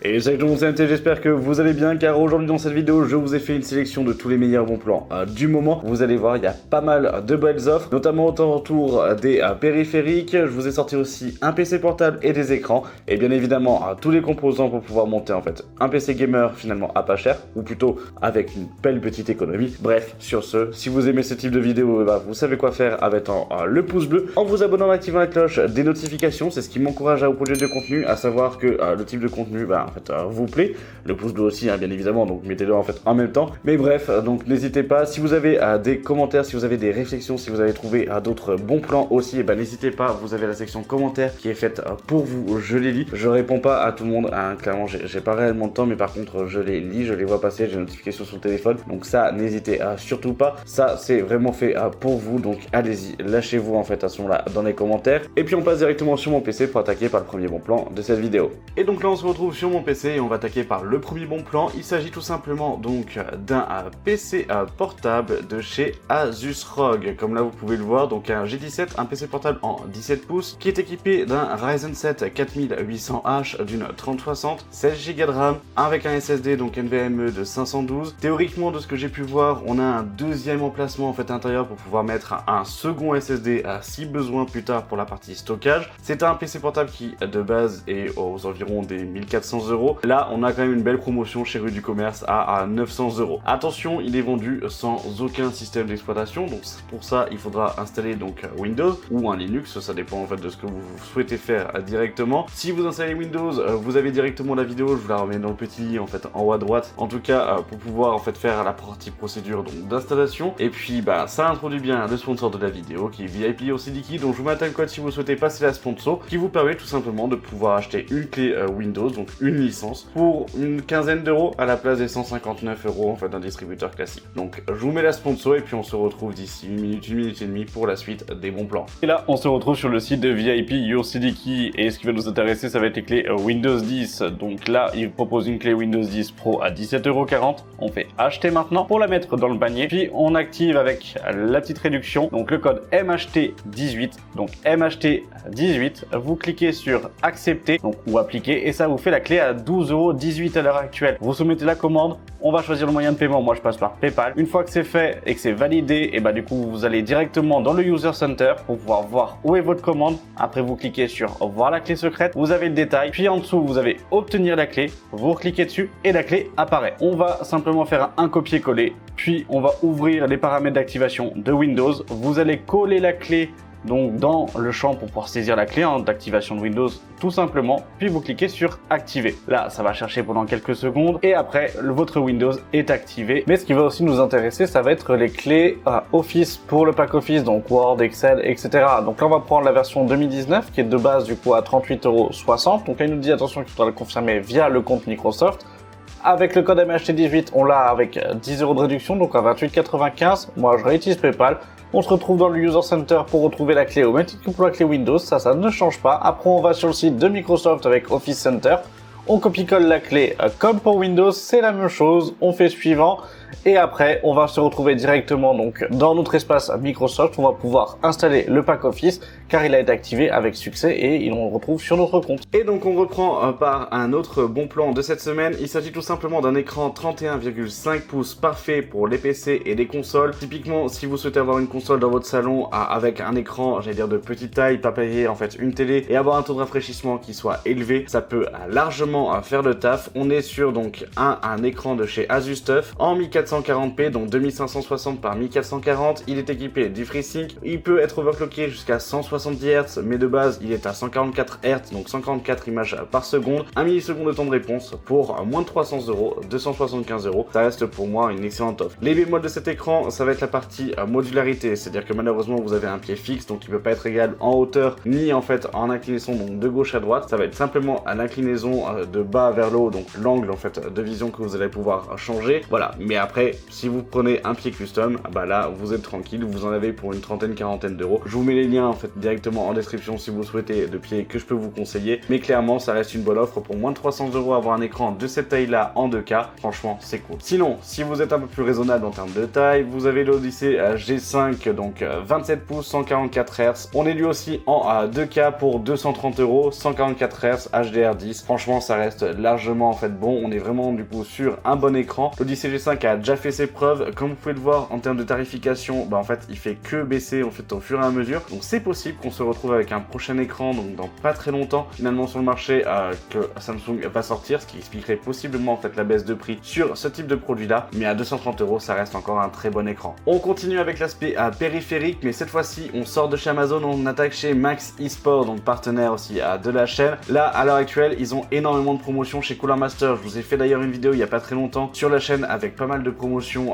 Et salut tout le monde, c'est MT, j'espère que vous allez bien car aujourd'hui dans cette vidéo je vous ai fait une sélection de tous les meilleurs bons plans du moment. Vous allez voir, il y a pas mal de belles offres, notamment autour des périphériques. Je vous ai sorti aussi un PC portable et des écrans et bien évidemment tous les composants pour pouvoir monter en fait un PC gamer finalement à pas cher, ou plutôt avec une belle petite économie. Bref, sur ce, si vous aimez ce type de vidéo, vous savez quoi faire avec le pouce bleu, en vous abonnant, en activant la cloche des notifications. C'est ce qui m'encourage à vous produire du contenu, à savoir que le type de contenu en fait vous plaît, le pouce bleu aussi bien évidemment, donc mettez-le en fait en même temps. Mais bref, donc n'hésitez pas, si vous avez des commentaires, si vous avez des réflexions, si vous avez trouvé d'autres bons plans aussi, n'hésitez pas, vous avez la section commentaires qui est faite pour vous, je les lis. Je réponds pas à tout le monde, clairement j'ai pas réellement de temps, mais par contre je les lis, je les vois passer, j'ai une notification sur le téléphone, donc ça n'hésitez surtout pas, ça c'est vraiment fait pour vous, donc allez-y, lâchez-vous en fait à ce moment-là dans les commentaires. Et puis on passe directement sur mon PC pour attaquer par le premier bon plan de cette vidéo. Et donc là on se retrouve sur mon PC et on va attaquer par le premier bon plan. Il s'agit tout simplement donc d'un PC portable de chez Asus ROG. Comme là vous pouvez le voir, donc un G17, un PC portable en 17 pouces qui est équipé d'un Ryzen 7 4800H d'une 3060, 16 Go de RAM avec un SSD donc NVMe de 512. Théoriquement, de ce que j'ai pu voir, on a un deuxième emplacement en fait intérieur pour pouvoir mettre un second SSD si besoin plus tard pour la partie stockage. C'est un PC portable qui de base est aux environs des 1400 €. Là on a quand même une belle promotion chez Rue du Commerce à 900 €. Attention, il est vendu sans aucun système d'exploitation, donc pour ça il faudra installer donc Windows ou un Linux, ça dépend en fait de ce que vous souhaitez faire directement. Si vous installez Windows, vous avez directement la vidéo, je vous la remets dans le petit i en fait en haut à droite, en tout cas pour pouvoir en fait faire la partie procédure donc d'installation. Et puis ça introduit bien le sponsor de la vidéo qui est VIP OCDKey, donc je vous mets un code si vous souhaitez passer la sponsor, qui vous permet tout simplement de pouvoir acheter une clé Windows, donc une licence, pour une quinzaine d'euros à la place des 159 € en fait d'un distributeur classique. Donc je vous mets la sponsor et puis on se retrouve d'ici une minute et demie pour la suite des bons plans. Et là on se retrouve sur le site de VIP OCDKey et ce qui va nous intéresser, ça va être les clés Windows 10. Donc là il propose une clé Windows 10 Pro à 17,40 €. On fait acheter maintenant pour la mettre dans le panier, puis on active avec la petite réduction, donc le code MHT18. Donc MHT18, vous cliquez sur accepter donc, ou appliquer et ça vous fait la clé à 12,18 € à l'heure actuelle. Vous soumettez la commande, on va choisir le moyen de paiement, moi je passe par PayPal. Une fois que c'est fait et que c'est validé, et du coup vous allez directement dans le User Center pour pouvoir voir où est votre commande. Après vous cliquez sur voir la clé secrète, vous avez le détail, puis en dessous vous avez obtenir la clé, vous cliquez dessus et la clé apparaît. On va simplement faire un copier-coller, puis on va ouvrir les paramètres d'activation de Windows. Vous allez coller la clé donc dans le champ pour pouvoir saisir la clé d'activation de Windows tout simplement, puis vous cliquez sur activer. Là ça va chercher pendant quelques secondes et après votre Windows est activé. Mais ce qui va aussi nous intéresser, ça va être les clés Office pour le pack Office, donc Word, Excel, etc. Donc là on va prendre la version 2019 qui est de base du coup à 38,60 €. Donc là il nous dit attention qu'il faudra le confirmer via le compte Microsoft. Avec le code MHT18, on l'a avec 10 € de réduction, donc à 28,95 €. Moi, je réutilise PayPal. On se retrouve dans le User Center pour retrouver la clé au même titre que pour la clé Windows. Ça ne change pas. Après, on va sur le site de Microsoft avec Office Center. On copie-colle la clé comme pour Windows, c'est la même chose. On fait suivant. Et après, on va se retrouver directement donc dans notre espace Microsoft. On va pouvoir installer le pack Office car il a été activé avec succès et on le retrouve sur notre compte. Et donc on reprend par un autre bon plan de cette semaine. Il s'agit tout simplement d'un écran 31,5 pouces parfait pour les PC et les consoles. Typiquement, si vous souhaitez avoir une console dans votre salon avec un écran, j'allais dire de petite taille, pas payer en fait une télé et avoir un taux de rafraîchissement qui soit élevé, ça peut largement faire le taf. On est sur donc un écran de chez Asus TUF en 1440p, donc 2560 par 1440. Il est équipé du FreeSync. Il peut être overclocké jusqu'à 170 Hz, mais de base il est à 144 Hz, donc 144 images par seconde. 1 milliseconde de temps de réponse pour moins de 300 €, 275 €. Ça reste pour moi une excellente offre. Les bémols de cet écran, ça va être la partie modularité, c'est-à-dire que malheureusement vous avez un pied fixe, donc il ne peut pas être égal en hauteur ni en fait en inclinaison, donc de gauche à droite. Ça va être simplement à l'inclinaison de bas vers le haut, donc l'angle en fait de vision que vous allez pouvoir changer. Voilà, mais après si vous prenez un pied custom, là vous êtes tranquille, vous en avez pour une trentaine, quarantaine d'euros. Je vous mets les liens en fait directement en description si vous le souhaitez de pied que je peux vous conseiller. Mais clairement, ça reste une bonne offre pour moins de 300 € avoir un écran de cette taille-là en 2K. Franchement, c'est cool. Sinon, si vous êtes un peu plus raisonnable en termes de taille, vous avez l'Odyssey G5, donc 27 pouces, 144 Hz. On est lui aussi en 2K pour 230 €, 144 Hz, HDR10. Franchement, ça reste largement en fait bon. On est vraiment du coup sur un bon écran. L'Odyssey G5 a déjà fait ses preuves. Comme vous pouvez le voir en termes de tarification, en fait, il fait que baisser en fait au fur et à mesure. Donc c'est possible qu'on se retrouve avec un prochain écran, donc dans pas très longtemps, finalement sur le marché, que Samsung va sortir, ce qui expliquerait possiblement en fait la baisse de prix sur ce type de produit-là. Mais à 230 €, ça reste encore un très bon écran. On continue avec l'aspect périphérique, mais cette fois-ci, on sort de chez Amazon, on attaque chez Max Esport, donc partenaire aussi de la chaîne. Là, à l'heure actuelle, ils ont énormément de promotions chez Cooler Master. Je vous ai fait d'ailleurs une vidéo il y a pas très longtemps sur la chaîne avec pas mal de promotions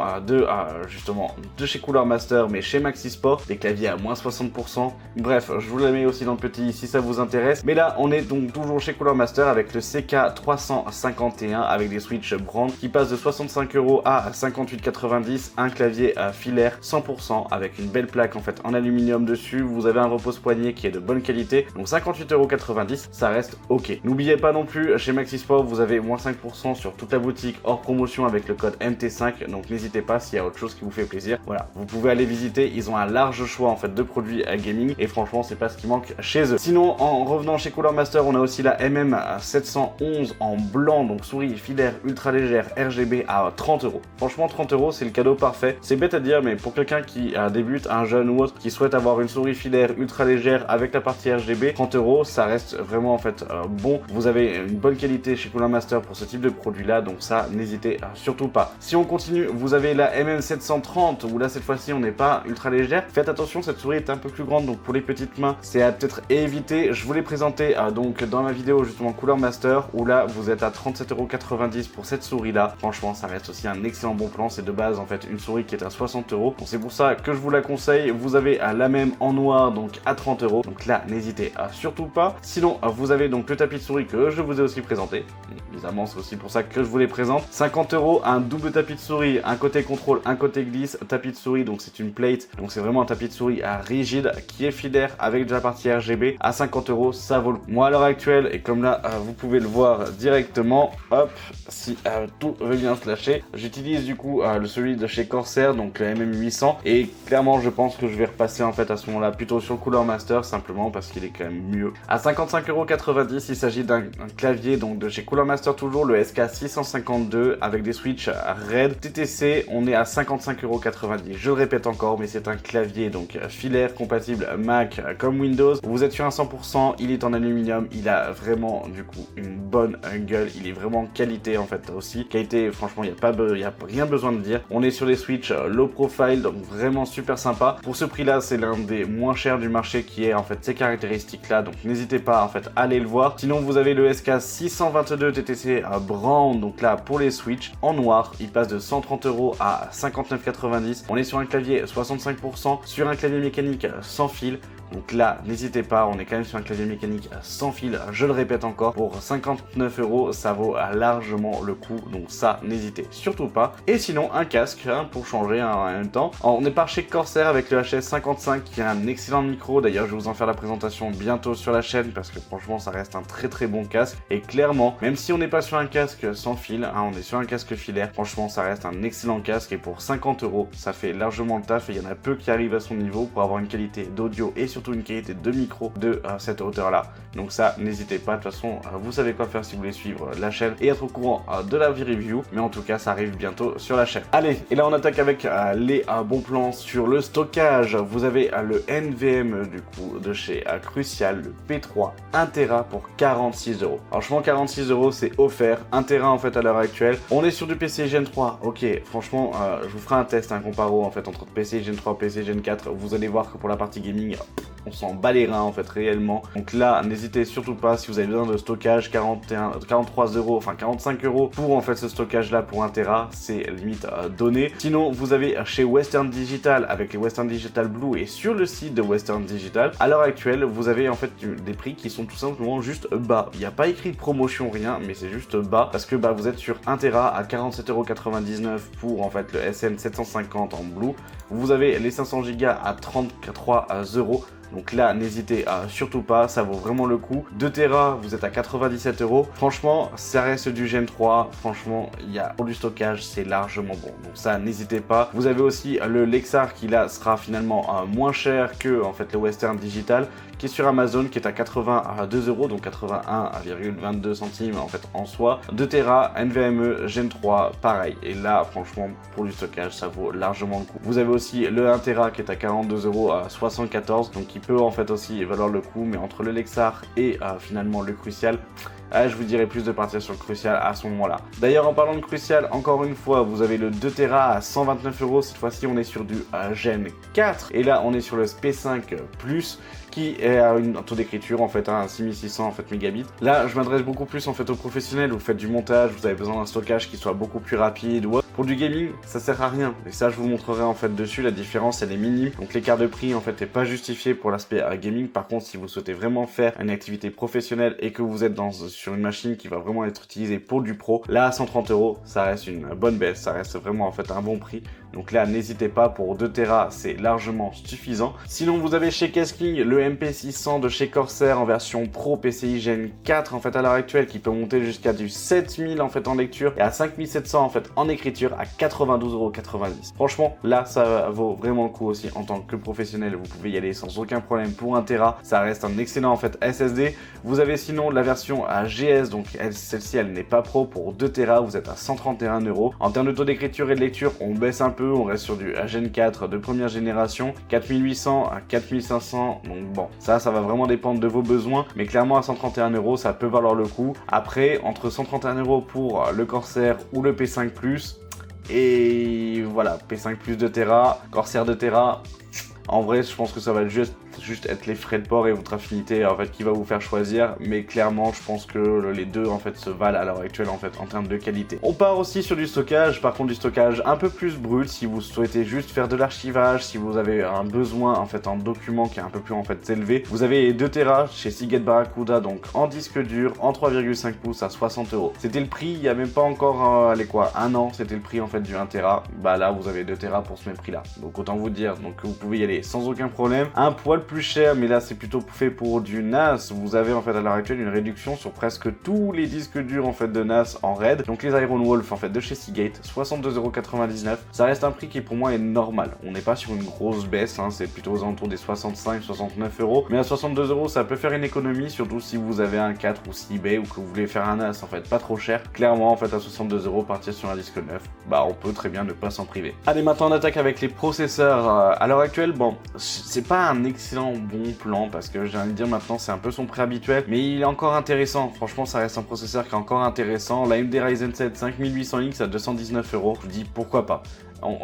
justement de chez Cooler Master, mais chez Max Esport, des claviers à moins 60%. Bref, je vous la mets aussi dans le petit si ça vous intéresse. Mais là, on est donc toujours chez Cooler Master avec le CK351 avec des switches brand qui passent de 65 € à 58,90 €, un clavier filaire 100% avec une belle plaque en fait en aluminium dessus. Vous avez un repose-poignet qui est de bonne qualité, donc 58,90 €, ça reste ok. N'oubliez pas non plus, chez Max Esport, vous avez moins 5% sur toute la boutique hors promotion avec le code MT5, donc n'hésitez pas s'il y a autre chose qui vous fait plaisir. Voilà, vous pouvez aller visiter, ils ont un large choix en fait de produits gaming et franchement c'est pas ce qui manque chez eux. Sinon, en revenant chez Cooler Master, on a aussi la MM711 en blanc, donc souris filaire ultra légère RGB à 30 €. Franchement 30 € c'est le cadeau parfait. C'est bête à dire, mais pour quelqu'un qui débute, un jeune ou autre qui souhaite avoir une souris filaire ultra légère avec la partie RGB, 30 €, ça reste vraiment en fait bon. Vous avez une bonne qualité chez Cooler Master pour ce type de produit là, donc ça n'hésitez surtout pas. Si on continue, vous avez la MM730 où là cette fois-ci on n'est pas ultra légère. Faites attention, cette souris est un peu plus grande, donc pour les petites mains c'est à peut-être éviter. Je vous l'ai présenté donc dans ma vidéo justement Cooler Master où là vous êtes à 37,90 € pour cette souris là. Franchement ça reste aussi un excellent bon plan. C'est de base en fait une souris qui est à 60 €, donc c'est pour ça que je vous la conseille. Vous avez la même en noir donc à 30 €, donc là n'hésitez surtout pas. Sinon vous avez donc le tapis de souris que je vous ai aussi présenté, bizarrement c'est aussi pour ça que je vous les présente. 50 €, un double tapis de souris, un côté contrôle, un côté glisse, tapis de souris, donc c'est une plate, donc c'est vraiment un tapis de souris rigide qui est filaire avec de la partie RGB à 50 €, ça vaut le coup. Moi à l'heure actuelle, et comme là vous pouvez le voir directement, hop, si tout veut bien se lâcher, j'utilise du coup celui de chez Corsair, donc le MM800, et clairement je pense que je vais repasser en fait à ce moment là plutôt sur le Cooler Master, simplement parce qu'il est quand même mieux. À 55,90 €, il s'agit d'un clavier donc de chez Cooler Master, toujours le SK652 avec des switches RAID TTC. On est à 55,90 €. Je le répète encore, mais c'est un clavier donc filaire compatible Mac comme Windows. Vous êtes sur un 100%, il est en aluminium, il a vraiment du coup une bonne gueule, il est vraiment qualité en fait aussi. Qualité, franchement, il n'y a rien besoin de dire. On est sur les switches low profile, donc vraiment super sympa. Pour ce prix là, c'est l'un des moins chers du marché qui est en fait ces caractéristiques là, donc n'hésitez pas en fait à aller le voir. Sinon vous avez le SK622 TTC Brown, donc là pour les switches en noir, il passe de 130 € à 59,90 €. On est sur un clavier 65%, sur un clavier mécanique sans fil. Donc là, n'hésitez pas, on est quand même sur un clavier mécanique sans fil, je le répète encore, pour 59 €, ça vaut largement le coup, donc ça, n'hésitez surtout pas. Et sinon, un casque, pour changer en même temps. Alors, on est par chez Corsair avec le HS55, qui est un excellent micro, d'ailleurs, je vais vous en faire la présentation bientôt sur la chaîne, parce que franchement, ça reste un très très bon casque. Et clairement, même si on n'est pas sur un casque sans fil, on est sur un casque filaire, franchement, ça reste un excellent casque, et pour 50 €, ça fait largement le taf, et il y en a peu qui arrivent à son niveau pour avoir une qualité d'audio et surtout une qualité de micro de cette hauteur là. Donc ça, n'hésitez pas, de toute façon vous savez quoi faire si vous voulez suivre la chaîne et être au courant de la review, mais en tout cas ça arrive bientôt sur la chaîne. Allez, et là on attaque avec les bons plans sur le stockage. Vous avez le NVMe du coup de chez Crucial, le P3 1 Tera pour 46 €. Franchement 46 € c'est offert, 1 Tera en fait à l'heure actuelle. On est sur du PC Gen 3, ok, franchement je vous ferai un test, un comparo en fait entre PC Gen 3 et PC Gen 4, vous allez voir que pour la partie gaming, on s'en bat les reins en fait réellement. Donc là, n'hésitez surtout pas si vous avez besoin de stockage, 43 €, enfin 45 € pour en fait ce stockage là pour 1 Tera, c'est limite donné. Sinon, vous avez chez Western Digital avec les Western Digital Blue et sur le site de Western Digital, à l'heure actuelle, vous avez en fait des prix qui sont tout simplement juste bas. Il n'y a pas écrit de promotion, rien, mais c'est juste bas parce que vous êtes sur 1 Tera à 47,99 € pour en fait le SM750 en Blue. Vous avez les 500 Go à 33 €. Donc là, n'hésitez surtout pas, ça vaut vraiment le coup. 2 Tera, vous êtes à 97 €. Franchement, ça reste du Gen 3. Franchement, il y a pour du stockage, c'est largement bon. Donc ça, n'hésitez pas. Vous avez aussi le Lexar qui là sera finalement moins cher que en fait le Western Digital, qui est sur Amazon, qui est à 82 €, donc 81,22 centimes en fait en soi. 2 Tera, NVMe, Gen 3, pareil. Et là, franchement, pour du stockage, ça vaut largement le coup. Vous avez aussi le 1 Tera qui est à 42 € à 74, donc qui peut en fait aussi valoir le coup, mais entre le Lexar et finalement le Crucial, je vous dirais plus de partir sur le Crucial à ce moment-là. D'ailleurs, en parlant de Crucial, encore une fois, vous avez le 2 Tera à 129 €. Cette fois-ci, on est sur du Gen 4. Et là, on est sur le SP5 Plus, qui est à un taux d'écriture en fait à 6600 en fait mégabits. Là, je m'adresse beaucoup plus en fait aux professionnels. Vous faites du montage, vous avez besoin d'un stockage qui soit beaucoup plus rapide ou autre. Pour du gaming, ça sert à rien. Et ça, je vous montrerai en fait dessus. La différence, elle est minime. Donc l'écart de prix en fait n'est pas justifié pour l'aspect gaming. Par contre, si vous souhaitez vraiment faire une activité professionnelle et que vous êtes sur une machine qui va vraiment être utilisée pour du pro, là à 130 €, ça reste une bonne baisse. Ça reste vraiment en fait un bon prix. Donc là, n'hésitez pas, pour 2 Tera, c'est largement suffisant. Sinon, vous avez chez Kesking le MP600 de chez Corsair en version Pro PCI Gen 4 en fait à l'heure actuelle, qui peut monter jusqu'à du 7000 en fait en lecture et à 5700 en fait en écriture à 92,90 €. Franchement, là, ça vaut vraiment le coup aussi en tant que professionnel. Vous pouvez y aller sans aucun problème pour 1 Tera. Ça reste un excellent en fait SSD. Vous avez sinon la version à GS, donc celle-ci, elle n'est pas pro. Pour 2 Tera, vous êtes à 131 €. En termes de taux d'écriture et de lecture, on baisse un peu. On reste sur du Gen 4 de première génération, 4800 à 4500. Donc bon, ça va vraiment dépendre de vos besoins, mais clairement à 131 €, ça peut valoir le coup. Après, entre 131 € pour le Corsair ou le P5 Plus, et voilà, P5 Plus 2 Tera, Corsair 2 Tera, en vrai, je pense que ça va juste être les frais de port et votre affinité en fait qui va vous faire choisir, mais clairement je pense que les deux en fait se valent à l'heure actuelle en fait en termes de qualité. On part aussi sur du stockage, par contre du stockage un peu plus brut si vous souhaitez juste faire de l'archivage, si vous avez un besoin en fait en document qui est un peu plus en fait élevé. Vous avez 2 Tera chez Seagate Barracuda, donc en disque dur en 3,5 pouces à 60 €. C'était le prix il y a même pas encore allez quoi, un an, c'était le prix en fait du 1 Tera. Bah là vous avez 2 Tera pour ce même prix là. Donc autant vous dire, donc vous pouvez y aller sans aucun problème. Un poil plus cher, mais là c'est plutôt fait pour du NAS. Vous avez en fait à l'heure actuelle une réduction sur presque tous les disques durs en fait de NAS en RAID. Donc les Iron Wolf en fait de chez Seagate, 62,99 €. Ça reste un prix qui pour moi est normal. On n'est pas sur une grosse baisse, hein, c'est plutôt aux alentours des 65-69 €. Mais à 62 € ça peut faire une économie, surtout si vous avez un 4 ou 6 bay ou que vous voulez faire un NAS en fait pas trop cher. Clairement en fait à 62 € partir sur un disque neuf, bah on peut très bien ne pas s'en priver. Allez, maintenant on attaque avec les processeurs. À l'heure actuelle, bon, c'est pas un excellent bon plan parce que j'ai envie de dire maintenant c'est un peu son prix habituel, mais il est encore intéressant. Franchement, ça reste un processeur qui est encore intéressant. L'AMD Ryzen 7 5800X à 219 €. Je vous dis pourquoi pas.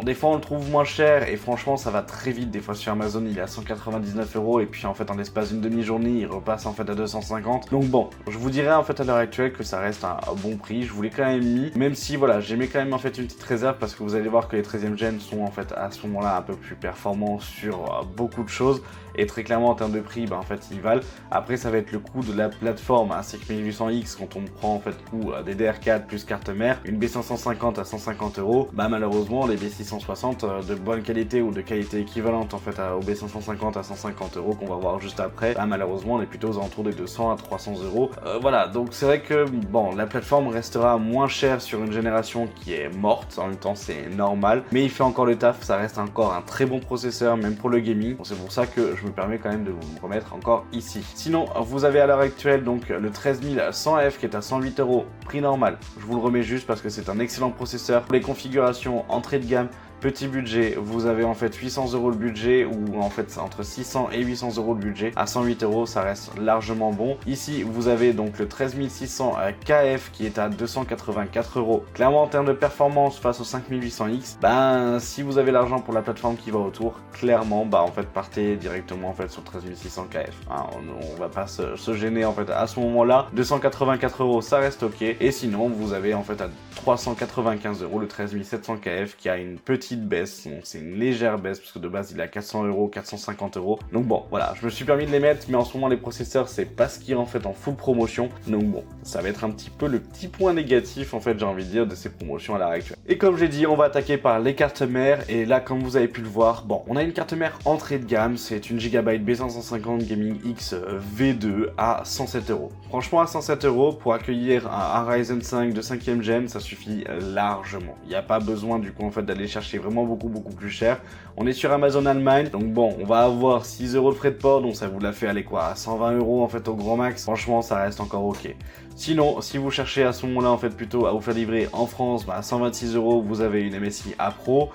Des fois on le trouve moins cher et franchement ça va très vite. Des fois sur Amazon il est à 199 € et puis en fait en l'espace d'une demi-journée il repasse en fait à 250. Donc bon, je vous dirais en fait à l'heure actuelle que ça reste un bon prix. Je vous l'ai quand même mis, même si voilà, j'ai mis quand même en fait une petite réserve parce que vous allez voir que les 13e gen sont en fait à ce moment-là un peu plus performants sur beaucoup de choses. Et très clairement en termes de prix, bah, en fait ils valent. Après ça va être le coût de la plateforme à 5800X quand on prend en fait coût des DDR4 plus carte mère. Une B550 à 150 €, bah malheureusement les B660 de bonne qualité ou de qualité équivalente en fait au B550 à 150 € qu'on va voir juste après, bah malheureusement on est plutôt aux alentours des 200 à 300 €. Voilà, donc c'est vrai que bon, la plateforme restera moins chère sur une génération qui est morte, en même temps c'est normal, mais il fait encore le taf, ça reste encore un très bon processeur même pour le gaming. Bon, c'est pour ça que je me permets quand même de vous le remettre encore ici. Sinon, vous avez à l'heure actuelle donc le 13100F qui est à 108 €, prix normal. Je vous le remets juste parce que c'est un excellent processeur. Pour les configurations entrée de gamme, petit budget, vous avez en fait 800 € le budget, ou en fait entre 600 et 800 € le budget. À 108 €, ça reste largement bon. Ici, vous avez donc le 13600 KF qui est à 284 €. Clairement, en termes de performance face au 5800X, ben si vous avez l'argent pour la plateforme qui va autour, clairement, bah en fait partez directement en fait sur le 13600 KF. Hein, on va pas se gêner en fait à ce moment-là. 284 €, ça reste ok. Et sinon, vous avez en fait à 395 € le 13700 KF qui a une petite petite baisse, donc c'est une légère baisse parce que de base il est à 400 €, 450 €. Donc bon, voilà, je me suis permis de les mettre, mais en ce moment les processeurs c'est pas ce qui est en fait en full promotion. Donc bon, ça va être un petit peu le petit point négatif en fait, j'ai envie de dire, de ces promotions à l'heure actuelle. Et comme j'ai dit, on va attaquer par les cartes mères. Et là, comme vous avez pu le voir, bon, on a une carte mère entrée de gamme, c'est une Gigabyte B550 Gaming X V2 à 107 €. Franchement, à 107 € pour accueillir un Ryzen 5 de 5ème gen, ça suffit largement. Il n'y a pas besoin du coup en fait d'aller chercher vraiment beaucoup plus cher. On est sur Amazon Allemagne, donc bon, on va avoir 6 € de frais de port, donc ça vous l'a fait aller quoi, à 120 € en fait au grand max. Franchement, ça reste encore ok. Sinon, si vous cherchez à ce moment-là en fait plutôt à vous faire livrer en France, bah, à 126 €, vous avez une MSI A Pro.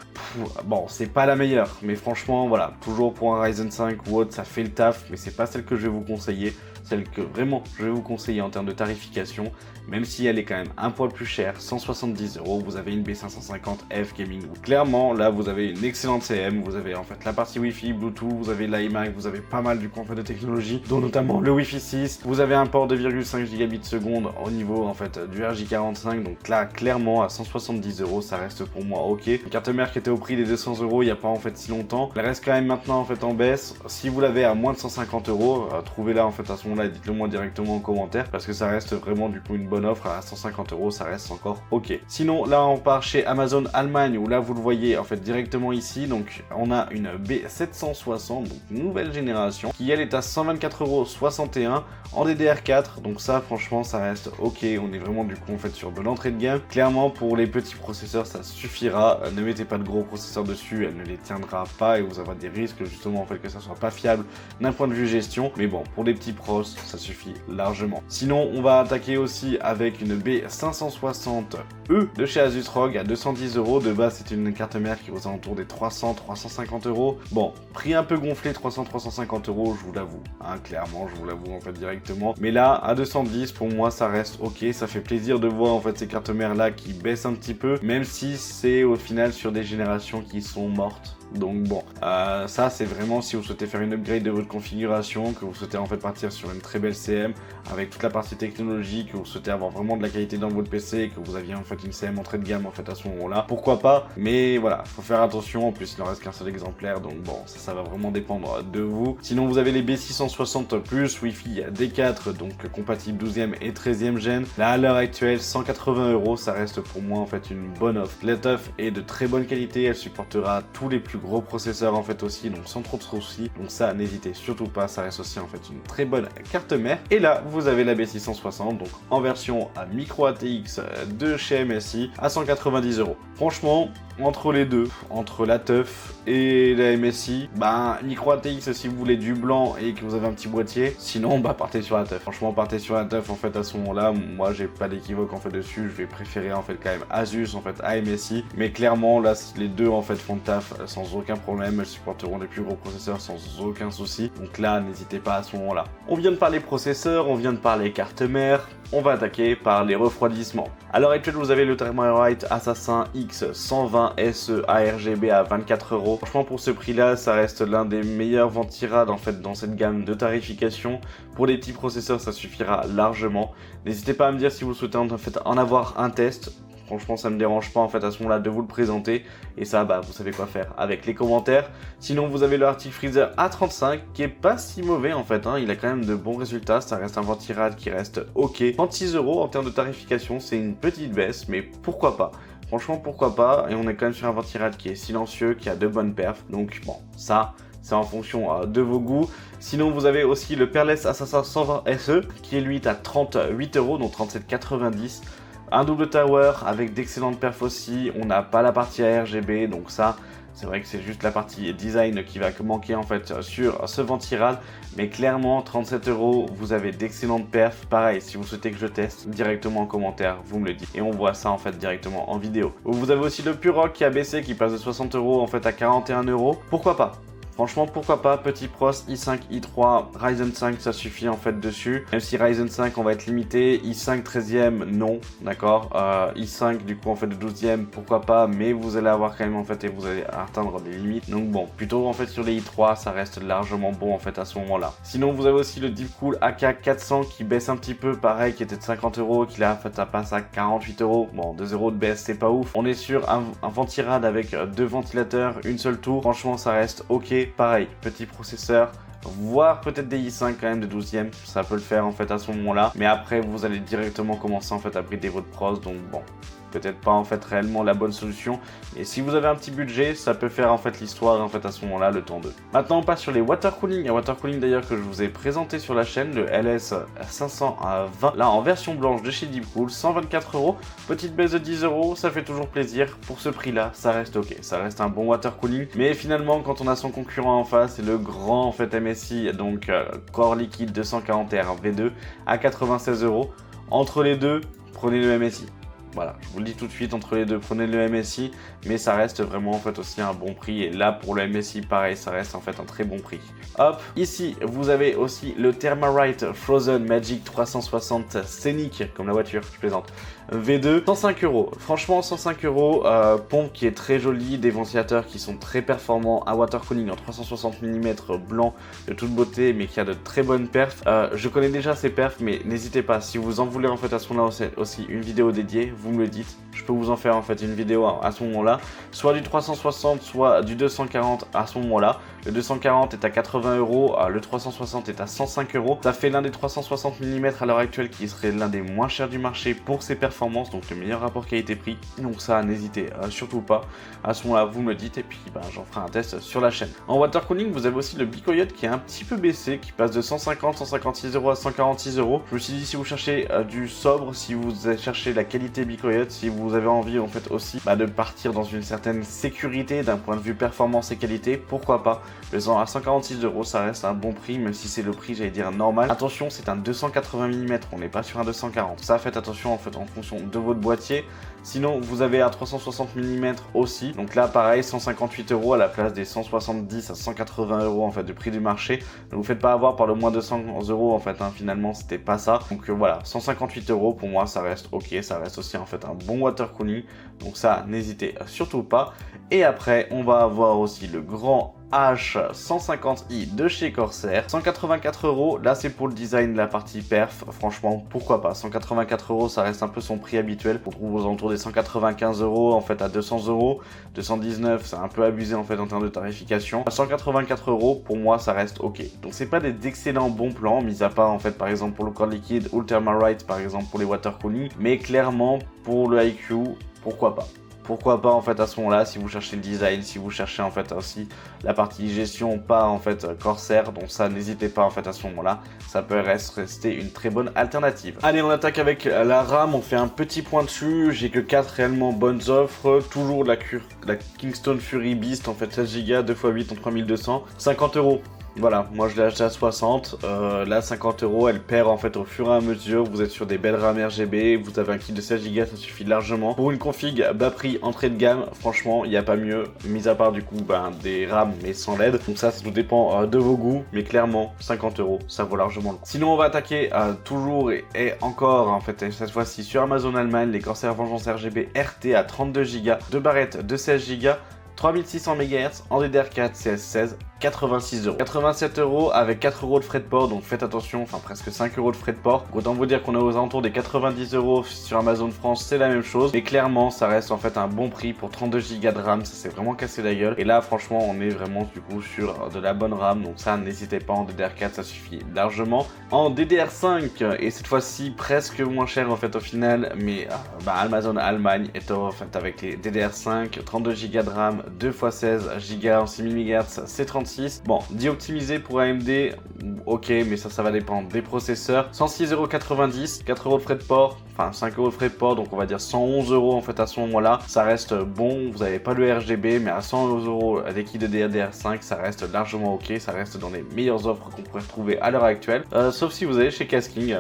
Bon, c'est pas la meilleure, mais franchement, voilà, toujours pour un Ryzen 5 ou autre, ça fait le taf, mais c'est pas celle que je vais vous conseiller. Celle que vraiment je vais vous conseiller en termes de tarification, même si elle est quand même un poil plus chère, 170 €, vous avez une B550F Gaming. Clairement, là vous avez une excellente CM, vous avez en fait la partie Wi-Fi, Bluetooth, vous avez l'iMac, vous avez pas mal du coup en fait de technologies, dont notamment le Wi-Fi 6, vous avez un port de 2,5 gigabits seconde au niveau en fait du RJ45, donc là clairement à 170 €, ça reste pour moi ok. Une carte mère qui était au prix des 200 € il n'y a pas en fait si longtemps, elle reste quand même maintenant en fait en baisse. Si vous l'avez à moins de 150 €, trouvez-la en fait à ce moment-là, dites-le moi directement en commentaire, parce que ça reste vraiment du coup une bonne offre. À 150 €, ça reste encore ok. Sinon, là on part chez Amazon Allemagne, où là vous le voyez en fait directement ici, donc on a une B760, donc nouvelle génération, qui elle est à 124,61 € en DDR4, donc ça franchement ça reste ok. On est vraiment du coup en fait sur de l'entrée de gamme. Clairement pour les petits processeurs ça suffira, ne mettez pas de gros processeurs dessus, elle ne les tiendra pas et vous aurez des risques justement en fait que ça soit pas fiable d'un point de vue gestion, mais bon, pour les petits pros ça suffit largement. Sinon on va attaquer aussi avec une B560E de chez Asus ROG à 210 €. De base c'est une carte mère qui est aux alentours des 300-350 €. Bon, prix un peu gonflé, 300-350 €, je vous l'avoue, hein, clairement je vous l'avoue en fait directement, mais là à 210 pour moi ça reste ok. Ça fait plaisir de voir en fait ces cartes mères là qui baissent un petit peu, même si c'est au final sur des générations qui sont mortes. Donc bon, ça c'est vraiment si vous souhaitez faire une upgrade de votre configuration, que vous souhaitez en fait partir sur une très belle CM avec toute la partie technologie, que vous souhaitez avoir vraiment de la qualité dans votre PC, que vous aviez en fait une CM entrée de gamme en fait à ce moment-là, pourquoi pas, mais voilà, faut faire attention, en plus il ne reste qu'un seul exemplaire, donc bon, ça va vraiment dépendre de vous. Sinon vous avez les B660 plus Wi-Fi D4, donc compatible 12e et 13e gen, là à l'heure actuelle 180 €, ça reste pour moi en fait une bonne offre. L'étoffe est de très bonne qualité, elle supportera tous les plus gros processeurs en fait aussi, donc sans trop de soucis, donc ça n'hésitez surtout pas, ça reste aussi en fait une très bonne carte mère. Et là vous avez la B660, donc en version à micro ATX de chez MSI à 190 €. Franchement, entre les deux, entre la teuf et la MSI, bah micro ATX si vous voulez du blanc et que vous avez un petit boîtier, sinon bah partez sur la teuf. Franchement partez sur la teuf en fait à ce moment-là, moi j'ai pas d'équivoque en fait dessus, je vais préférer en fait quand même Asus en fait à MSI, mais clairement là les deux en fait font le taf sans aucun problème, elles supporteront les plus gros processeurs sans aucun souci, donc là n'hésitez pas à ce moment-là. On vient de parler processeurs, on vient de parler carte mère, on va attaquer par les refroidissements. À l'heure actuelle vous avez le Thermalright Assassin X120 SE ARGB à 24 €. Franchement pour ce prix là ça reste l'un des meilleurs ventirades en fait dans cette gamme de tarification. Pour les petits processeurs ça suffira largement. N'hésitez pas à me dire si vous souhaitez en fait en avoir un test. Franchement ça me dérange pas en fait à ce moment-là de vous le présenter, et ça bah vous savez quoi faire avec les commentaires. Sinon vous avez le Arctic Freezer A35 qui est pas si mauvais en fait, hein. Il a quand même de bons résultats, ça reste un ventirad qui reste ok. 36 € en termes de tarification, c'est une petite baisse mais pourquoi pas. Franchement pourquoi pas, et on est quand même sur un ventirad qui est silencieux, qui a de bonnes perfs, donc bon ça c'est en fonction de vos goûts. Sinon vous avez aussi le Peerless Assassin 120 SE qui est lui à 38 €, donc 37,90 €. Un double tower avec d'excellentes perfs aussi, on n'a pas la partie ARGB, donc ça c'est vrai que c'est juste la partie design qui va manquer en fait sur ce ventirad, mais clairement 37 €, vous avez d'excellentes perfs. Pareil, si vous souhaitez que je teste directement en commentaire, vous me le dites et on voit ça en fait directement en vidéo. Vous avez aussi le Purock qui a baissé, qui passe de 60 € en fait à 41 €. Pourquoi pas? Franchement, pourquoi pas, petit pros, i5, i3, Ryzen 5, ça suffit en fait dessus. Même si Ryzen 5, on va être limité, i5 13e, non, d'accord. i5, du coup, en fait, de 12e, pourquoi pas, mais vous allez avoir quand même, en fait, et vous allez atteindre des limites. Donc bon, plutôt, en fait, sur les i3, ça reste largement bon, en fait, à ce moment-là. Sinon, vous avez aussi le Deepcool AK400 qui baisse un petit peu, pareil, qui était de 50 €, qui là, en fait, ça passe à 48 €. Bon, 2 € de baisse, c'est pas ouf. On est sur un ventirad avec 2 ventilateurs, une seule tour. Franchement, ça reste ok. Pareil, petit processeur, voire peut-être des i5 quand même de 12e, ça peut le faire en fait à ce moment-là. Mais après, vous allez directement commencer en fait à brider votre pros, donc bon, peut-être pas en fait réellement la bonne solution. Et si vous avez un petit budget, ça peut faire en fait l'histoire en fait à ce moment-là, le temps 2. Maintenant, on passe sur les water cooling. Un water cooling d'ailleurs que je vous ai présenté sur la chaîne, le LS520, là en version blanche de chez Deepcool, 124 €. Petite baisse de 10 €, ça fait toujours plaisir. Pour ce prix-là, ça reste ok. Ça reste un bon water cooling. Mais finalement, quand on a son concurrent en face, c'est le grand en fait MSI, donc Core Liquid 240R V2 à 96 €. Entre les deux, prenez le MSI. Voilà, je vous le dis tout de suite, entre les deux, prenez le MSI, mais ça reste vraiment en fait aussi un bon prix. Et là, pour le MSI, pareil, ça reste en fait un très bon prix. Hop, ici, vous avez aussi le Thermarite Frozen Magic 360 scénique, comme la voiture, je plaisante. V2, 105 €. Franchement, 105 €, pompe qui est très jolie, des ventilateurs qui sont très performants, un water cooling en 360 mm blanc de toute beauté, mais qui a de très bonnes perfs. Je connais déjà ces perfs, mais n'hésitez pas, si vous en voulez en fait à ce moment-là aussi une vidéo dédiée, vous me le dites, je peux vous en faire en fait une vidéo à ce moment-là, soit du 360, soit du 240 à ce moment-là. Le 240 est à 80 €, le 360 est à 105 €. Ça fait l'un des 360 mm à l'heure actuelle qui serait l'un des moins chers du marché pour ses performances, donc le meilleur rapport qualité-prix. Donc ça, n'hésitez surtout pas. À ce moment-là, vous me le dites et puis j'en ferai un test sur la chaîne. En water cooling, vous avez aussi le Bicoyote qui est un petit peu baissé, qui passe de 156 € à 146 €. Je me suis dit, si vous cherchez du sobre, si vous cherchez la qualité Bicoyote, si vous avez envie en fait aussi de partir dans une certaine sécurité d'un point de vue performance et qualité, pourquoi pas. Le 100 à 146 €, ça reste un bon prix, même si c'est le prix, j'allais dire, normal. Attention, c'est un 280 mm, on n'est pas sur un 240. Ça, faites attention en fait en fonction de votre boîtier. Sinon, vous avez un 360 mm aussi. Donc là, pareil, 158 € à la place des 170 à 180 € en fait de prix du marché. Ne vous faites pas avoir par le moins 200 € en fait, finalement, c'était pas ça. Donc voilà, 158 € pour moi, ça reste ok. Ça reste aussi en fait un bon water cooling. Donc ça, n'hésitez surtout pas. Et après, on va avoir aussi le grand H150i de chez Corsair, 184 €. Là, c'est pour le design de la partie perf. Franchement, pourquoi pas. 184 €, ça reste un peu son prix habituel. On trouve aux alentours des 195 € en fait à 200 €. 219, c'est un peu abusé en fait en termes de tarification. À 184 €, pour moi, ça reste ok. Donc, c'est pas des excellents bons plans, mis à part en fait par exemple pour le Core Liquid ou le Thermarite, par exemple pour les water cooling. Mais clairement, pour le IQ, pourquoi pas. Pourquoi pas en fait à ce moment-là, si vous cherchez le design, si vous cherchez en fait aussi la partie gestion, pas en fait Corsair, donc ça n'hésitez pas en fait à ce moment-là, ça peut rester une très bonne alternative. Allez, on attaque avec la RAM, on fait un petit point dessus, j'ai que 4 réellement bonnes offres, toujours la Kingston Fury Beast en fait 16 Go, 2x8 en 3200, 50 €. Voilà, moi je l'ai acheté à 60, là 50 €, elle perd en fait au fur et à mesure, vous êtes sur des belles RAM RGB, vous avez un kit de 16 Go, ça suffit largement. Pour une config bas prix, entrée de gamme, franchement, il n'y a pas mieux, mis à part du coup des RAM mais sans LED, donc ça tout dépend de vos goûts, mais clairement 50 €, ça vaut largement le coup. Sinon on va attaquer toujours et encore en fait cette fois-ci sur Amazon Allemagne, les Corsair Vengeance RGB RT à 32 Go, 2 barrettes de 16 Go, 3600 MHz en DDR4 CS16, 86 €. 87 € avec 4 € de frais de port, donc faites attention, enfin presque 5 € de frais de port. Autant vous dire qu'on est aux alentours des 90 € sur Amazon France, c'est la même chose. Mais clairement, ça reste en fait un bon prix pour 32 Go de RAM, ça s'est vraiment cassé la gueule. Et là, franchement, on est vraiment du coup sur de la bonne RAM, donc ça, n'hésitez pas, en DDR4, ça suffit largement. En DDR5, et cette fois-ci presque moins cher en fait au final, mais Amazon Allemagne est en fait avec les DDR5, 32 Go de RAM, 2 x 16 Go en 6000 MHz, C36. Bon, dit optimisé pour AMD, ok, mais ça va dépendre des processeurs. 106,90 €, 4 € de frais de port, enfin 5 € de frais de port, donc on va dire 111 € en fait à ce moment-là. Ça reste bon, vous n'avez pas le RGB, mais à 111 € des kits de DDR5, ça reste largement ok, ça reste dans les meilleures offres qu'on pourrait retrouver à l'heure actuelle. Sauf si vous allez chez Casking.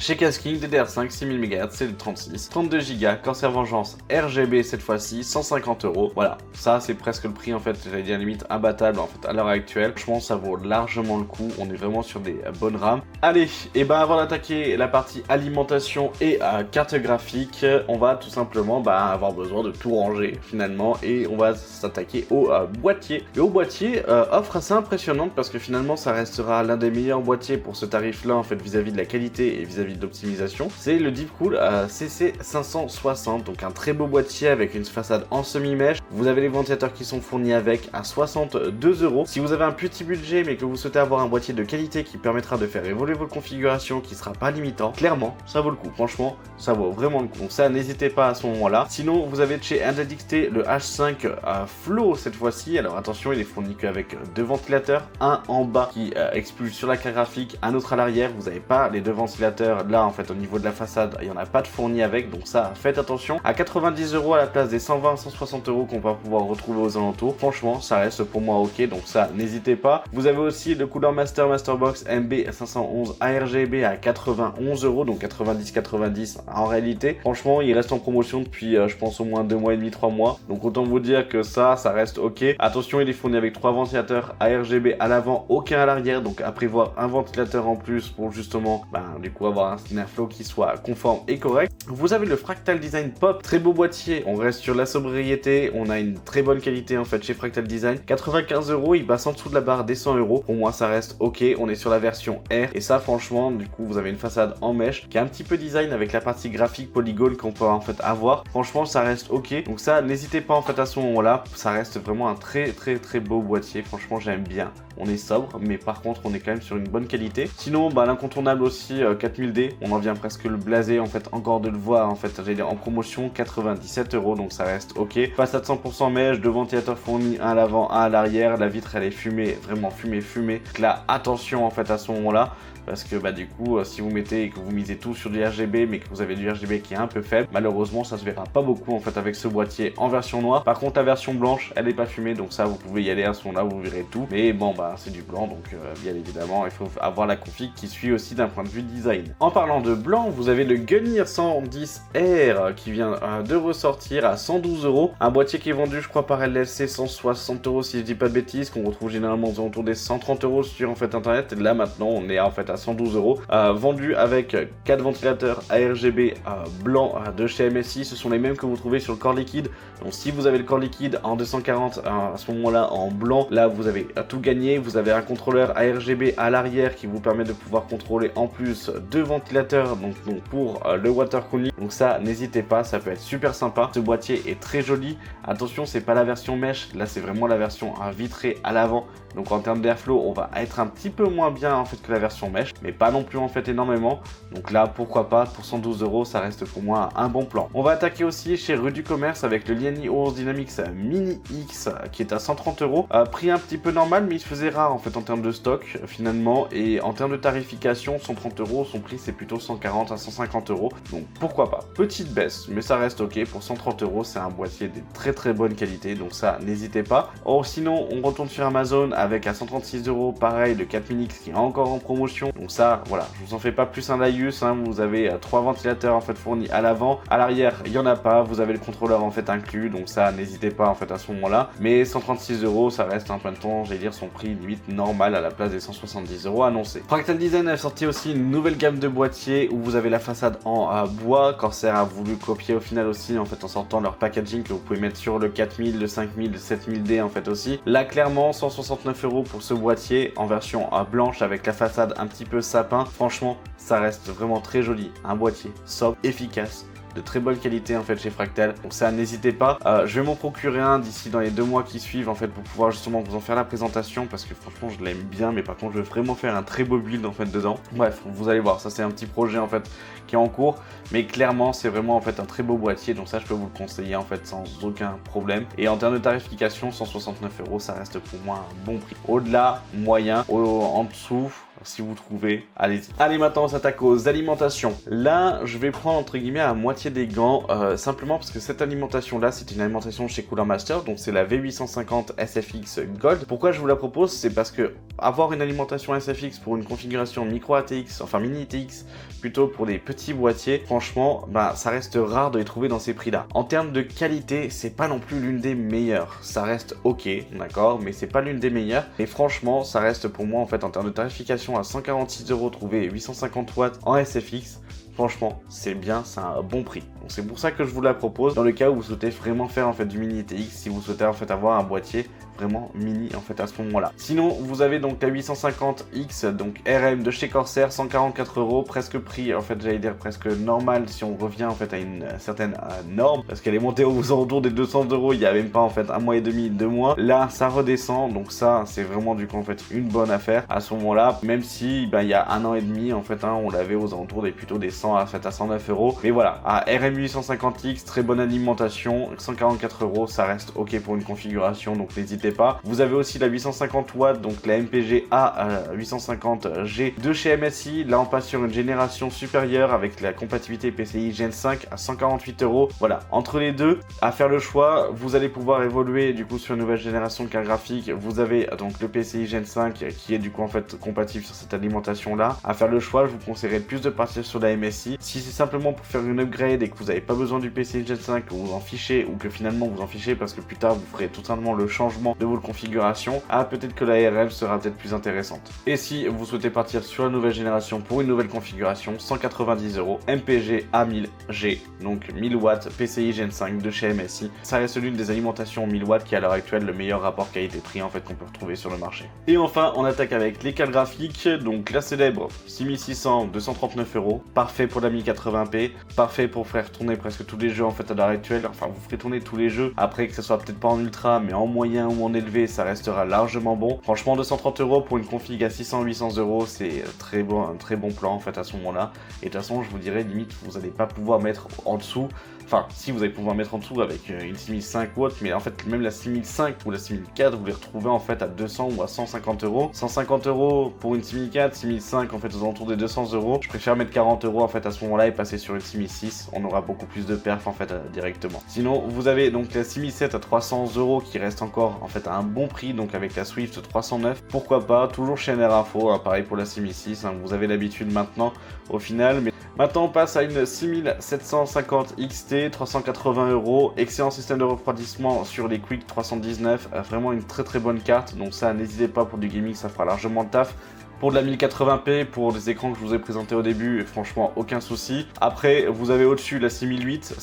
Chez Casking, DDR5 6000 MHz, c'est le 36, 32 Go, Corsair Vengeance RGB cette fois-ci, 150 €. Voilà, ça c'est presque le prix en fait, j'allais dire limite imbattable en fait à l'heure actuelle. Franchement, ça vaut largement le coup, on est vraiment sur des bonnes rames. Allez, et ben avant d'attaquer la partie alimentation et carte graphique, on va tout simplement avoir besoin de tout ranger finalement et on va s'attaquer au boîtier. Et au boîtier, offre assez impressionnante parce que finalement ça restera l'un des meilleurs boîtiers pour ce tarif là en fait vis-à-vis de la qualité et vis-à-vis de l'optimisation. C'est le Deepcool CC560, donc un très beau boîtier avec une façade en semi-mèche. Vous avez les ventilateurs qui sont fournis avec à 62 €. Si vous avez un petit budget mais que vous souhaitez avoir un boîtier de qualité qui permettra de faire évoluer votre configuration, qui sera pas limitant, clairement ça vaut le coup. Franchement, ça vaut vraiment le coup. Donc ça, n'hésitez pas à ce moment-là. Sinon, vous avez de chez Indadixté le H5 Flow cette fois-ci. Alors attention, il est fourni qu'avec deux ventilateurs, un en bas qui expulse sur la carte graphique, un autre à l'arrière. Vous n'avez pas les deux ventilateurs là en fait au niveau de la façade, il n'y en a pas de fourni avec, donc ça faites attention. À 90 € à la place des 120-160 € qu'on va pouvoir retrouver aux alentours, franchement ça reste pour moi ok, donc ça n'hésitez pas. Vous avez aussi le Cooler Masterbox MB511 ARGB à 91 €, donc 90-90 en réalité. Franchement il reste en promotion depuis je pense au moins 2 mois et demi, 3 mois, donc autant vous dire que ça reste ok. Attention, il est fourni avec 3 ventilateurs ARGB à l'avant, aucun à l'arrière, donc à prévoir un ventilateur en plus pour justement du coup avoir un airflow qui soit conforme et correct. Vous avez le Fractal Design Pop, très beau boîtier, on reste sur la sobriété, on a une très bonne qualité en fait chez Fractal Design. 95 €, il passe en dessous de la barre des 100 €, pour moi ça reste ok. On est sur la version R et ça franchement du coup vous avez une façade en mèche qui est un petit peu design avec la partie graphique polygone qu'on peut en fait avoir. Franchement ça reste ok, donc ça n'hésitez pas en fait à ce moment là, ça reste vraiment un très beau boîtier. Franchement j'aime bien, on est sobre mais par contre on est quand même sur une bonne qualité. Sinon l'incontournable aussi 4000D, on en vient presque le blaser en fait encore de le voir en fait, j'allais dire en promotion 97 €, donc ça reste ok. Façade 100% mèche, deux ventilateurs fournis, un à l'avant, un à l'arrière, la vitre elle est fumée, vraiment fumée. Donc là attention en fait à ce moment là, parce que du coup si vous mettez et que vous misez tout sur du RGB mais que vous avez du RGB qui est un peu faible, malheureusement ça se verra pas beaucoup en fait avec ce boîtier en version noire. Par contre la version blanche elle est pas fumée, donc ça vous pouvez y aller à ce moment là, vous verrez tout, mais bon c'est du blanc, donc bien évidemment il faut avoir la config qui suit aussi d'un point de vue design. En parlant de blanc, vous avez le Gunnir 110R qui vient de ressortir à 112 €, un boîtier qui est vendu je crois par LLC 160 € si je dis pas de bêtises, qu'on retrouve généralement aux alentours des 130 € sur en fait internet, et là maintenant on est en fait à 112 €, vendu avec 4 ventilateurs ARGB blanc de chez MSI. Ce sont les mêmes que vous trouvez sur le corps liquide, donc si vous avez le corps liquide en 240 à ce moment là en blanc, là vous avez tout gagné. Vous avez un contrôleur ARGB à l'arrière qui vous permet de pouvoir contrôler en plus deux ventilateurs donc pour le water cooling, donc ça n'hésitez pas, ça peut être super sympa. Ce boîtier est très joli, attention c'est pas la version mèche, là c'est vraiment la version vitrée à l'avant, donc en termes d'airflow on va être un petit peu moins bien en fait que la version mèche, mais pas non plus en fait énormément, donc là pourquoi pas, pour 112 €, ça reste pour moi un bon plan. On va attaquer aussi chez Rue du Commerce avec le Liani Ours Dynamics Mini X qui est à 130 €, prix un petit peu normal mais il se faisait rare en fait en termes de stock finalement, et en termes de tarification 130 €, son prix c'est plutôt 140 à 150 €, donc pourquoi pas. Petite baisse mais ça reste ok, pour 130 €, c'est un boîtier de très bonne qualité, donc ça n'hésitez pas. Or sinon on retourne sur Amazon avec à 136 € pareil le 4000X qui est encore en promotion, donc ça voilà, je vous en fais pas plus un laïus, vous avez 3 ventilateurs en fait fournis à l'avant, à l'arrière il y en a pas, vous avez le contrôleur en fait inclus, donc ça n'hésitez pas en fait à ce moment là, mais 136 €, ça reste un peu de temps, j'allais dire son prix limite normal à la place des 170 € annoncés. Fractal Design a sorti aussi une nouvelle gamme de boîtiers où vous avez la façade en bois. Corsair a voulu copier au final aussi en fait en sortant leur packaging que vous pouvez mettre sur le 4000, le 5000, le 7000D en fait aussi. Là clairement 169 € pour ce boîtier en version blanche avec la façade un petit peu sapin. Franchement ça reste vraiment très joli, un boîtier sobre, efficace, de très bonne qualité en fait chez Fractal, donc ça n'hésitez pas. Je vais m'en procurer un d'ici dans les 2 mois qui suivent en fait pour pouvoir justement vous en faire la présentation, parce que franchement je l'aime bien, mais par contre je veux vraiment faire un très beau build en fait dedans. Bref, vous allez voir, ça c'est un petit projet en fait qui est en cours, mais clairement c'est vraiment en fait un très beau boîtier, donc ça je peux vous le conseiller en fait sans aucun problème. Et en termes de tarification 169 €, ça reste pour moi un bon prix. Au-delà moyen, en dessous si vous trouvez, allez-y. Allez, maintenant on s'attaque aux alimentations. Là, je vais prendre entre guillemets à moitié des gants, simplement parce que cette alimentation-là, c'est une alimentation chez Cooler Master, donc c'est la V850 SFX Gold. Pourquoi je vous la propose? C'est parce que avoir une alimentation SFX pour une configuration micro ATX, enfin mini ATX, plutôt pour des petits boîtiers, franchement, bah, ça reste rare de les trouver dans ces prix-là. En termes de qualité, c'est pas non plus l'une des meilleures. Ça reste ok, d'accord, mais c'est pas l'une des meilleures. Et franchement, ça reste pour moi, en fait, en termes de tarification à 146 € trouver 850 watts en SFX. Franchement, c'est bien, c'est un bon prix. Donc c'est pour ça que je vous la propose dans le cas où vous souhaitez vraiment faire en fait du mini TX, si vous souhaitez en fait avoir un boîtier vraiment mini en fait à ce moment-là. Sinon, vous avez donc la 850X, donc RM de chez Corsair, 144 €, presque prix en fait, j'allais dire presque normal si on revient en fait à une certaine norme, parce qu'elle est montée aux alentours des 200 €, il y a même pas en fait un mois et demi, 2 mois. Là, ça redescend, donc ça c'est vraiment du coup en fait une bonne affaire à ce moment-là, même si ben, il y a un an et demi en fait, on l'avait aux alentours des plutôt des 100 à 109 €. Mais voilà, à RM 850X, très bonne alimentation, 144 €, ça reste ok pour une configuration, donc n'hésitez pas. Vous avez aussi la 850 watts, donc la MPG A850G de chez MSI. Là, on passe sur une génération supérieure avec la compatibilité PCI Gen 5 à 148 €. Voilà, entre les deux, à faire le choix, vous allez pouvoir évoluer du coup sur une nouvelle génération de carte graphique. Vous avez donc le PCI Gen 5 qui est du coup en fait compatible sur cette alimentation là. À faire le choix, je vous conseillerais plus de partir sur la MSI. Si c'est simplement pour faire une upgrade et que vous n'avez pas besoin du PCI Gen 5, que vous en fichez ou que finalement vous en fichez parce que plus tard vous ferez tout simplement le changement de votre configuration, peut-être que la RM sera peut-être plus intéressante. Et si vous souhaitez partir sur la nouvelle génération pour une nouvelle configuration, 190 € MPG A1000G, donc 1000 watts PCI Gen 5 de chez MSI. Ça reste l'une des alimentations 1000 watts qui est à l'heure actuelle le meilleur rapport qualité-prix en fait qu'on peut retrouver sur le marché. Et enfin, on attaque avec les cartes graphiques, donc la célèbre 6600 239 €, parfait pour la 1080p, parfait pour faire tourner presque tous les jeux en fait à l'heure actuelle. Enfin, vous ferez tourner tous les jeux, après que ce soit peut-être pas en ultra, mais en moyen ou en élevé, ça restera largement bon. Franchement, 230 € pour une config à 600-800 €, c'est très bon, un très bon plan en fait à ce moment-là. Et de toute façon, je vous dirais limite, vous n'allez pas pouvoir mettre en dessous. Enfin, si vous allez pouvoir mettre en dessous avec une 6005 ou autre, mais en fait, même la 6005 ou la 6004, vous les retrouvez en fait à 200 ou à 150 €. 150 € pour une 6004, 6005 en fait aux alentours des 200 €. Je préfère mettre 40 € en fait à ce moment-là et passer sur une 6006. On aura beaucoup plus de perf en fait directement. Sinon, vous avez donc la 6007 à 300 € qui reste encore en fait à un bon prix, donc avec la Swift 309. Pourquoi pas, toujours chez NR Info, pareil pour la 6006, vous avez l'habitude maintenant au final. Mais maintenant, on passe à une 6750 XT, 380 €, excellent système de refroidissement sur les Quick 319, vraiment une très bonne carte, donc ça n'hésitez pas pour du gaming, ça fera largement le taf. Pour de la 1080p, pour les écrans que je vous ai présentés au début, franchement aucun souci. Après, vous avez au-dessus la 6008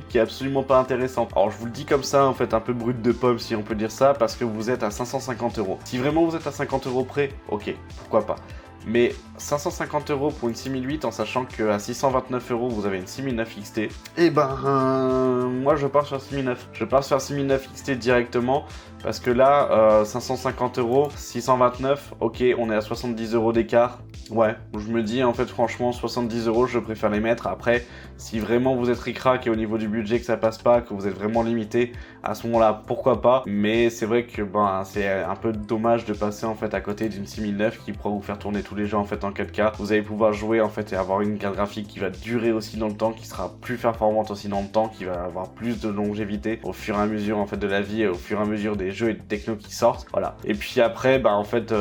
qui est absolument pas intéressante. Alors je vous le dis comme ça, en fait un peu brut de pomme si on peut dire ça, parce que vous êtes à 550 €. Si vraiment vous êtes à 50 € près, ok, pourquoi pas. Mais 550 € pour une 6008 en sachant qu'à 629 € vous avez une 6009 XT, et moi je pars sur 6009. Je pars sur 6009 XT directement parce que là, 550 €, 629, ok, on est à 70 € d'écart. Ouais, je me dis en fait franchement 70 €, je préfère les mettre. Après, si vraiment vous êtes ric-rac et au niveau du budget que ça passe pas, que vous êtes vraiment limité, à ce moment-là, pourquoi pas. Mais c'est vrai que c'est un peu dommage de passer en fait à côté d'une 6009 qui pourra vous faire tourner tous les jeux en fait en 4K. Vous allez pouvoir jouer en fait et avoir une carte graphique qui va durer aussi dans le temps, qui sera plus performante aussi dans le temps, qui va avoir plus de longévité au fur et à mesure en fait de la vie et au fur et à mesure des jeux et des technos qui sortent. Voilà. Et puis après, en fait,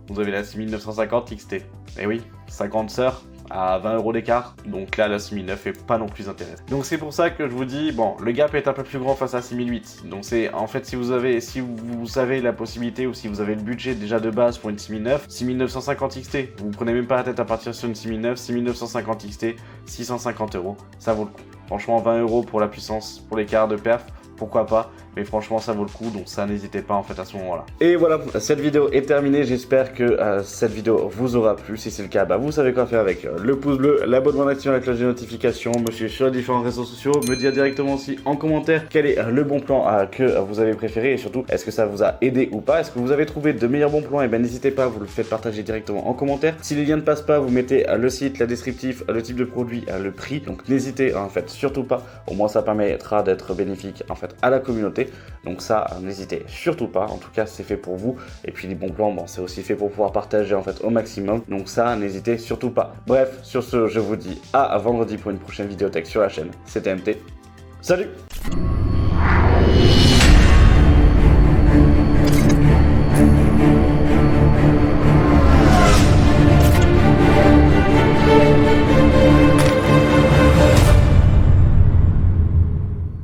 vous avez la 6950 XT. Et oui, 50 sœurs à 20 € d'écart, donc là la 6009 est pas non plus intéressante. Donc c'est pour ça que je vous dis, bon, le gap est un peu plus grand face à 6008, donc c'est en fait si vous avez la possibilité ou si vous avez le budget déjà de base pour une 6009, 6950 XT, vous ne prenez même pas la tête à partir sur une 6009, 6950 XT, 650 €, ça vaut le coup. Franchement 20 € pour la puissance, pour l'écart de perf, pourquoi pas, mais franchement ça vaut le coup, donc ça n'hésitez pas en fait à ce moment-là. Et voilà, cette vidéo est terminée, j'espère que cette vidéo vous aura plu. Si c'est le cas, vous savez quoi faire avec le pouce bleu, l'abonnement, activez la cloche de notification, me suivez sur les différents réseaux sociaux, me dire directement aussi en commentaire quel est le bon plan que vous avez préféré et surtout est-ce que ça vous a aidé ou pas, est-ce que vous avez trouvé de meilleurs bons plans, et n'hésitez pas, vous le faites partager directement en commentaire. Si les liens ne passent pas, vous mettez le site, la descriptif, le type de produit, le prix, donc n'hésitez en fait surtout pas, au moins ça permettra d'être bénéfique en fait à la communauté. TMT. Donc ça, n'hésitez surtout pas, en tout cas c'est fait pour vous. Et puis les bons plans, bon, c'est aussi fait pour pouvoir partager en fait au maximum. Donc ça, n'hésitez surtout pas. Bref, sur ce, je vous dis à vendredi pour une prochaine vidéo tech sur la chaîne. C'était TMT. Salut!